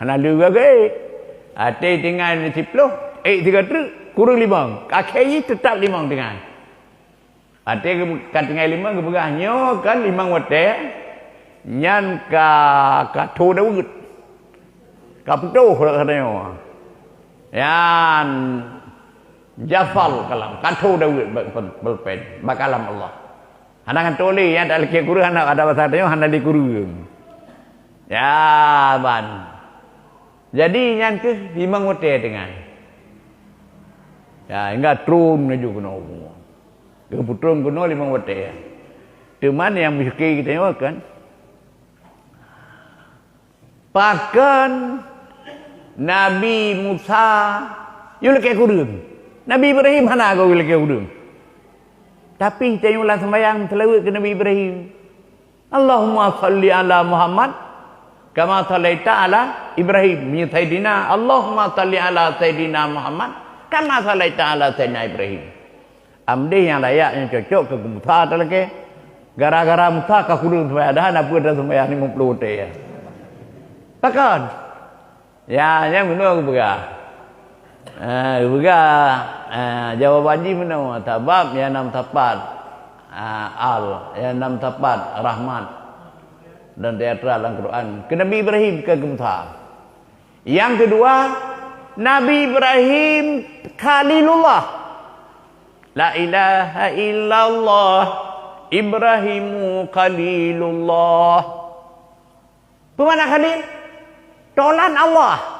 Hana lu gagai. Hati tinggal 10. 3 truk kurung 5. Kaki tetap 5 tinggal. Hati kan tinggal 5 ke begahnya kan 5 hotel. Nyan ka tu Daud. Ka putu katanya. Yan Jafal kalam. Ka tu Daud berpen. Bakalam Allah. Anak toli yang tak laki kurung anak ada bahasa tanya hendak dikurung. Ya ban. Jadi yang ke 5 hotel dengan. Ya hingga trun menuju kuno. Keputrun kuno 5 hotel. Cuman yang miskin kita tengok kan. Bahkan Nabi Musa yul laki kurung. Nabi Ibrahim hana kau laki kurung. Tapi tengoklah sembahyang selawat ke Nabi Ibrahim. Allahumma salli ala Muhammad kama sallaita ala Ibrahim. Ya Sayyidina Allahumma salli ala Sayyidina Muhammad kama sallaita ala Sayyidina Ibrahim. Amdih yang layak yang cocok ke Musa lagi. Gara-gara Musa ke kurung sembahyang dah nak buat sembahyang 50 tahun. Takkan. Ya, yang benar aku begah. Jawaban ji mana? Tabab yang 6 tapat yang 6 tapat rahmat dan teatral dalam Quran ke Nabi Ibrahim ke Musa. Yang kedua Nabi Ibrahim Khalilullah. La ilaha illallah Ibrahimu Khalilullah. Pemana Khalil? Tolan Allah.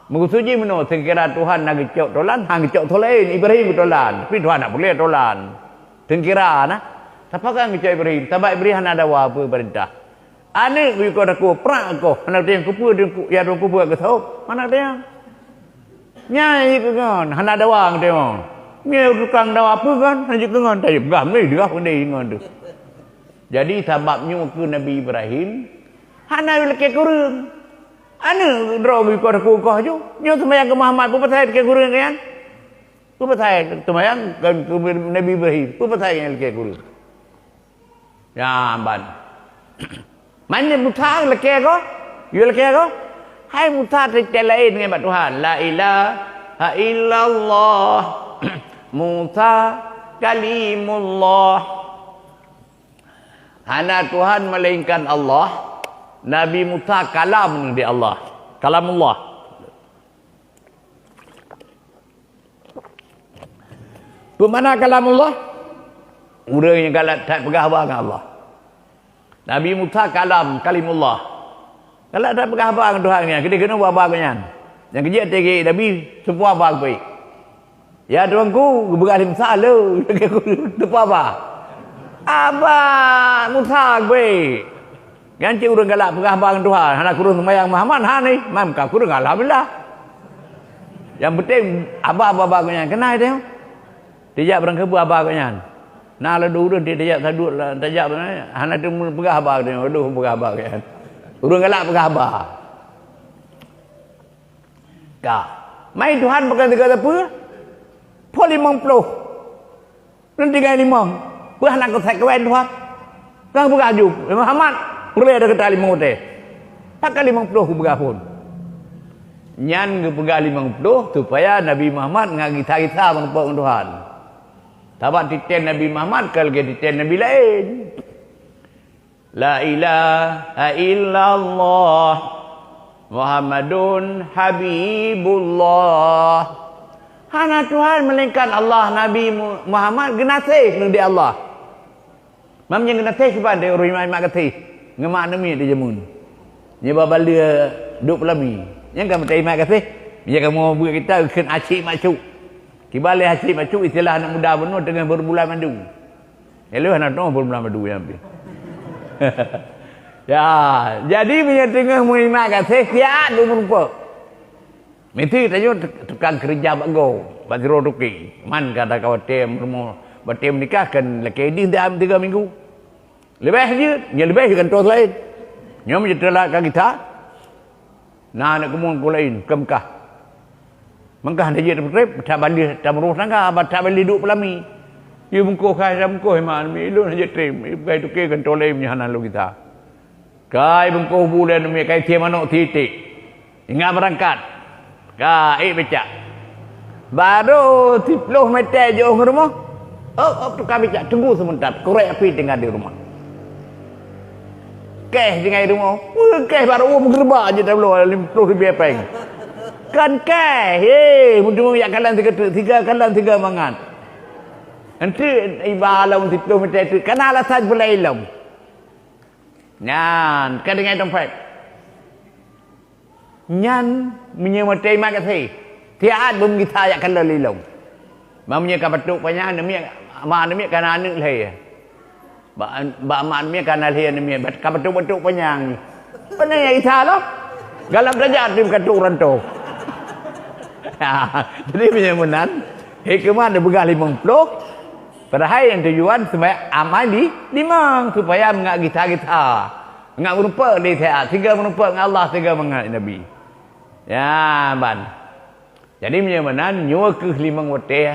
Mengusuji menurut sekira Tuhan nak gecok tolan, hang gecok tolan Ibrahim tolan. Tapi Tuhan tak boleh tolan. Sekira nah. Siapa kan kecai Ibrahim? Tabak Ibrahim ada apa perintah? Ane ku aku prak aku. Anak dia kupu dia ya dong kupu aku tahu. Mana dia? Nyai ke kan? Hana ada wang dia. Dia tukang dawa apa kan? Hanya ke kan? Tapi gam ni dia pun dia ingat tu. Jadi sebabnya ke Nabi Ibrahim. Hana lelaki kurang. Ane drogi aku kau je. Nyo sembahyang ke Muhammad pun pasal lelaki kurang kan? Pun pasal sembahyang ke Nabi Ibrahim. Pun pasal lelaki kurang. Ya ban. Mana muta lelaki ko? You lelaki ko? Hai muta tercelain dengan Tuhan. La ilaha illallah. Musa kalimullah. Hana Tuhan melainkan Allah. Nabi Musa kalam di Allah. Kalamullah. Bagaimana kalamullah? Orang yang galak tak pegah dengan Allah. Nabi Musa kalimullah. Kalau tak pegah dengan Tuhan ni, kita kena buat apa kan? Yang kerja tinggi Nabi semua apa baik. Ya tuanku, bergalim salu. Tu apa? Apa Musa baik. Ganti orang galak pegah dengan Tuhan. Hana kurun sembahyang Muhammad ha ni. Mam ka kurun alhamdulillah. Yang penting apa bagusnya kena dia. Tidak berang kebu apa bagusnya. Nah la dulu dia tidak sadut lah tajak benar. Hana tu pegah abang dia. Aduh pegah abang kan. Orang galak pegah abang. Ka. Mai Tuhan berkata apa? Poli 50. Nanti kan 5. Puh nak saya kawan Tuhan. Kang pegah ju. Muhammad boleh ada kata 5 teh. Tak kali 50 pegah pun. Nyan ke pegah 50 supaya Nabi Muhammad ngagi kita menumpang Tuhan. Tabat titen Nabi Muhammad kalau ke titen Nabi lain. La ilaha illallah Muhammadun Habibullah. Hana Tuhan melainkan Allah Nabi Muhammad genasih dengan dia Allah. Mamnya genasih kepada orang yang mak kasih. Ngemak nemi dia jamun. Nya babala duk pelami. Yang kan terima kasih. Dia kamu buat kita ken acik macuk. Kibale acik macuk istilah anak muda benar dengan berbulan madu. Hello anak tu berbulan madu yang ambil. Ya, jadi punya tengah terima kasih siap lu merupa. Mesti tajuk tukang kerja bago, bagro ruki. Man kata kau tem rumah batem nikah kan laki di dalam 3 minggu. Lebih je, dia lebih kan terus lain. Nyom je telah kita. Nah nak kemun ku lain ke Mekah. Mekah dia je trip tak balik tak meruh sangka tak balik duk pelami. Dia mengko khai mengko man mi lu je trip. Gai tu ke kan terus lain nya hanan lu kita. Kai mengko bulan mi kai tie manuk titik. Ingat berangkat. Kai becak. Baru 10 meter jauh ke rumah. Oh tukar becak tunggu sebentar. Korek api tinggal di rumah. Keh dengan rumah. Keh baru bergerbak je dah belum 50 ribu peng. Kan keh. Hei, mungkin ya kalan 3 kalan 3 mangan. Nanti ibalam 10 meter itu kan alasan pula ilmu. Nyan, kan dengan tempat. Nyan menyemati mak kasih. Tiada belum kita ya kalan ilmu. Mamnya kapatuk banyak namanya mak kan anak leh. Ba man mi kan alhian mi bat ka betul-betul penyang. Penyang yang isa loh. Galam derajat di katuk ranto. Jadi menyemunan hikmah ada begah 50. Padahal yang tujuan supaya amal di 5 supaya mengak kita. Mengak merupa di saya 3 merupa dengan Allah 3 mengat Nabi. Ya ban. Jadi menyemunan nyua ke 5 wate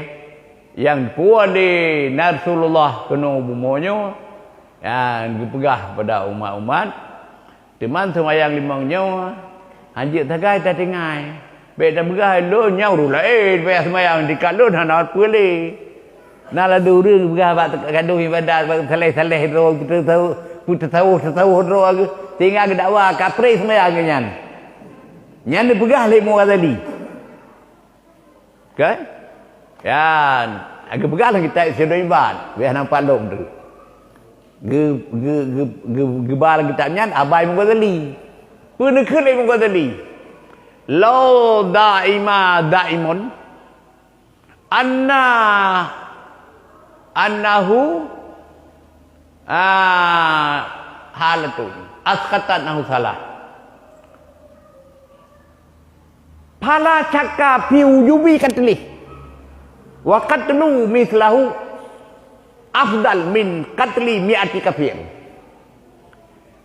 yang puan di Rasulullah kena bumonya. Yang dipegah pada umat-umat. Teman semayang 5 nyawa. Hanjit tagai tak tingai. Baik dah begah lu nyau dulu. Baik semayang di kalun hana pilih. Nak ladu ring begah bak gaduh ibadat bak saleh-saleh ro kita tahu ro aku. Tinggal ke dakwah kapre semayang nyan. Nyan dipegah 5 orang tadi. Kan? Kan? Agak begah kita sedo ibad. Biar nampak lom tu. Gebal kita nyan abai mengkodali. Pun ke le mengkodali. Law daimun annahu hal itu asqatan nahu salah pala cakka piu yubi katlih wa qatlu mislahu afdal min qatli mi'ati kafir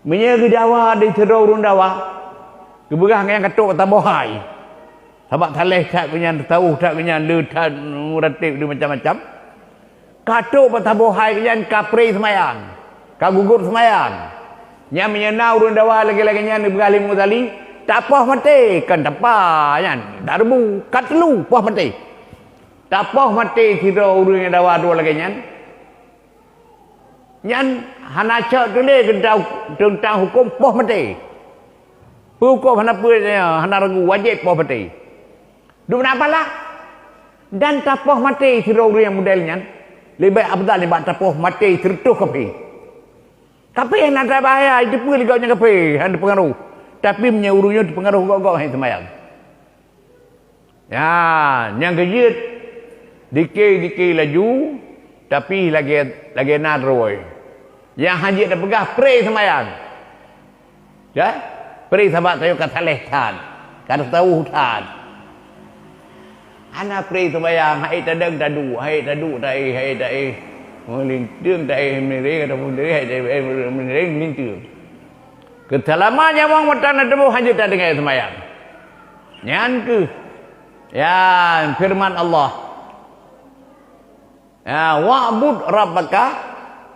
menyegi dawa di terurun dawa keberah yang ketuk tabohai sebab taleh tak kenyan tahu tak kenyan le tak muratib dia macam-macam katuk tabohai kenyan kapri semayang kagugur semayang nya menyenau urun dawa lagi-lagi nya bergali mutali tak poh mati kan tapa yan darbu katlu poh mati tak poh mati tiro urun dawa dua lagi nyan hana cak tu le tentang hukum poh mati hukum hana punya hana ragu wajib poh mati duk napalah dan tapoh mati tiro urun yang modelnya lebih abdal lebih tapoh mati tertuh tapi yang ada bahaya itu pun liganya kape ada pengaruh tapi menyuruhnya dipengaruh gok-gok yang semayang ya yang kejut dikit laju tapi lagi nadroi yang haji dah pegah pre semayang ya pre sahabat saya kata lehtan kata tahu hutan anak pre semayang hai tadang tadu hai tadu tai linh tương tại mình đấy cái mình đấy hay mình đấy linh tương kedalamannya wong wetan ada hanya tak dengar semayang nyan ke ya firman Allah ya wa'bud rabbaka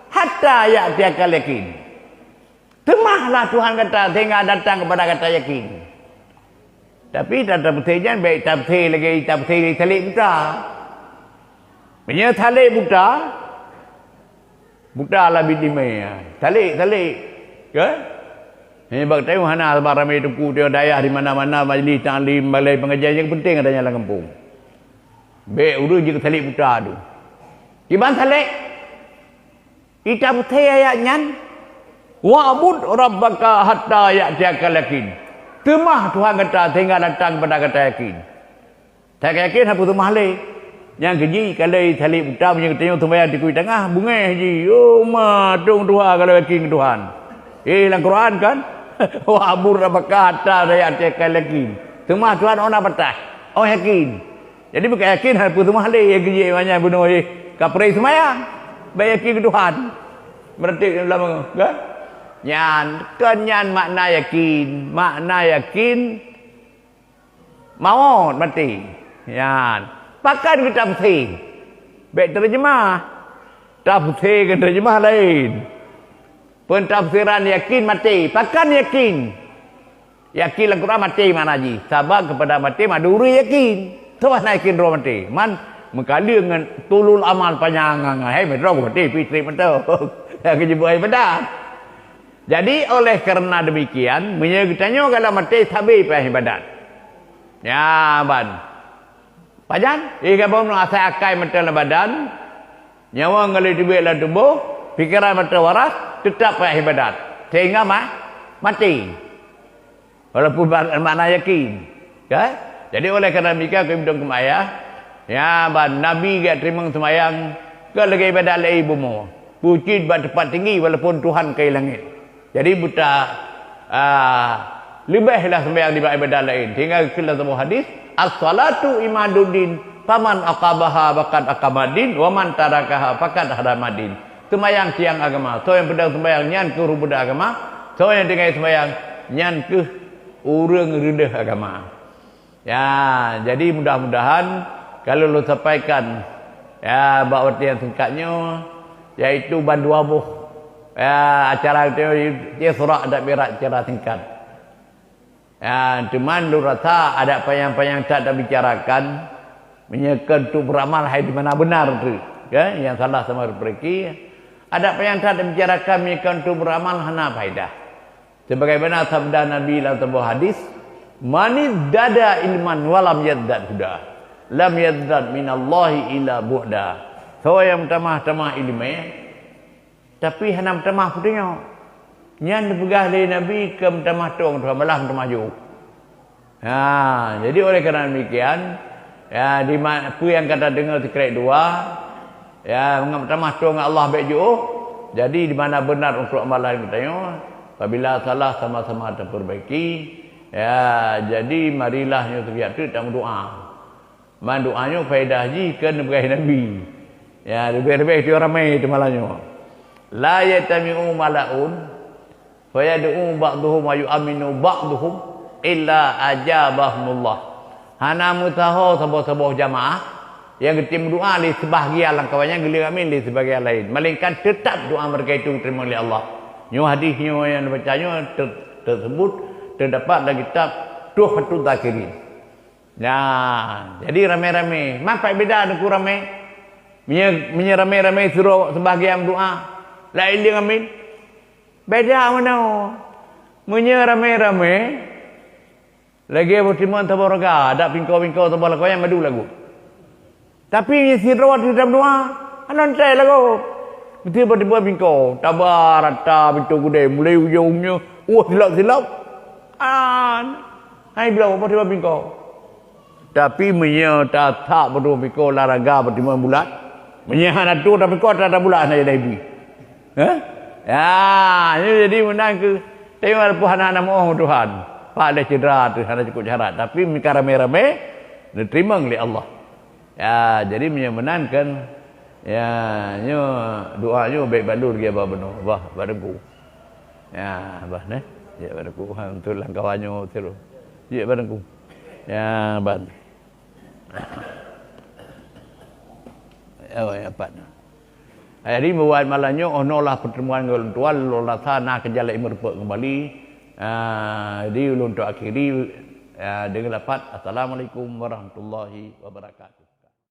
hatta ya'tiyakal yakin temahlah Tuhan kata sehingga datang kepada kata yakin tapi tak betulnya baik tak betul lagi tak betul talik buta punya talik buta lah bidi mai talik ke ni bak tahu hana sebab ramai tuku dia dayah di mana-mana majlis taklim balai pengajian yang penting adanya dalam kampung be urus je talik buta tu iban talik kita betul ayatnya wa'bud rabbaka hatta ya'tiyakal yakin temah Tuhan kata sehingga datang pada kata yakin tak yakin apa temah le yang keji kalau tali buta punya ketanya sembahyang di kuih tengah bunga haji oh ma tung Tuhan kalau yakin Tuhan dalam Quran kan wa'bud rabbaka hatta ya'tiyakal yakin temah Tuhan ona patah oh yakin jadi bukan yakin apa temah le yang keji banyak bunuh kapre sembahyang baik yakin ke Tuhan berarti dalam kan nyan makna yakin maut mati nyan pakan kita tafsir baik terjemah tafsir ke terjemah lain pentafsiran yakin mati pakan yakin dalam Quran mati mana ji sabar kepada mati maduri yakin tuan yakin roh mati man mengkali dengan tulul amal panjang hai roh mati fitri betul ya kejibuai benar jadi oleh kerana demikian menyegitanya kalau mati tabi pa ibadat ya ban pajan jika bom asai akai metal badan nyawa ngali duit la tubuh fikiran mata waras tetap pa ibadat sehingga mati walaupun makna yakin ya jadi oleh kerana demikian kami dong kemaya ya ban nabi gak terima semayang ke lagi ibadat lai bumo puji buat tempat tinggi walaupun Tuhan ke langit jadi buta lebihlah sembahyang di ibadat lain hingga kelas sebuah hadis as-salatu imaduddin faman aqabaha faqad aqamadin wa man tarakaha faqad hadamadin sembahyang tiang agama so yang pedang sembahyang nyan ke rubuda agama so yang dengar sembahyang nyan ke urang rendah agama ya jadi mudah-mudahan kalau lo sampaikan ya bahawa yang singkatnya yaitu banduabuh ya acara itu dia surat ada berat secara singkat ya cuman lu rasa ada apa-yang tak ada bicarakan menyekan tu beramal hai di mana benar tu ya yang salah sama pergi ada apa-yang tak ada bicarakan menyekan tu beramal hana faedah sebagaimana sabda Nabi dalam sebuah hadis manid dada ilman walam yaddad huda lam yaddad minallahi ila bu'da so yang tamah-tamah ilmu tapi hanam tamah putunya nyan dipegah dari Nabi ke tamah tong Tuhan malah tamah ju jadi oleh kerana demikian ya di mana apa yang kata dengar sekret dua ya mengam tamah tong Allah baik ju Jadi di mana benar untuk amalan kita yo, apabila salah sama-sama terperbaiki. Ya, jadi marilah nyo terbiak tu tak doa. Man doanya faedah ji kan berai Nabi. Ya, lebih-lebih tu ramai tu malahnya. La yatami'u malaun fa yad'u ba'dhum wa yu'minu ba'dhum illa ajabahumullah. Hana mutaho sabah-sabah jamaah yang ketim doa di sebahagian langkawannya gelir amin di sebahagian lain. Melainkan tetap doa mereka itu diterima oleh Allah. Nyo hadisnya yang dibacanya tersebut terdapat dalam kitab Tuhfatul Dzakirin. Nah, jadi ramai-ramai. Apa beda dengan ramai? Ramai-ramai suruh sebahagian doa. Lain dia amin. Beda mana? Ramai-ramai. Lagi bertimuan tabaraka, ada pingkau-pingkau tabaraka yang madu lagu. Tapi sirwa di dalam doa, anon saya lagu. Tiba-tiba pingkau, tabarata pintu gede, mulai ujungnya, silap-silap. Hai bilang apa tiba pingkau? Tapi tak berdua pingkau laraga bertimuan bulat. Menyahan tu tapi kau tak ada bulat saja Nabi. Ya, ini jadi menang ke tengok Tuhan anak mohon Tuhan. Pak ada cedera tu, ada cukup jarak. Tapi mereka ramai-ramai diterima oleh Allah. Ya, jadi menyenangkan. Ya, nyo doanya baik balur dia bah benar, bah baraku. Ya, bah ne. Ya baraku untuk langkawannya terus. Ya baraku. Ya, ban. Ya, apa? Jadi membuat malahnya onolah pertemuan dengan tuan lola sana ke jalan merpek kembali. Jadi untuk akhiri dengan dapat assalamualaikum warahmatullahi wabarakatuh.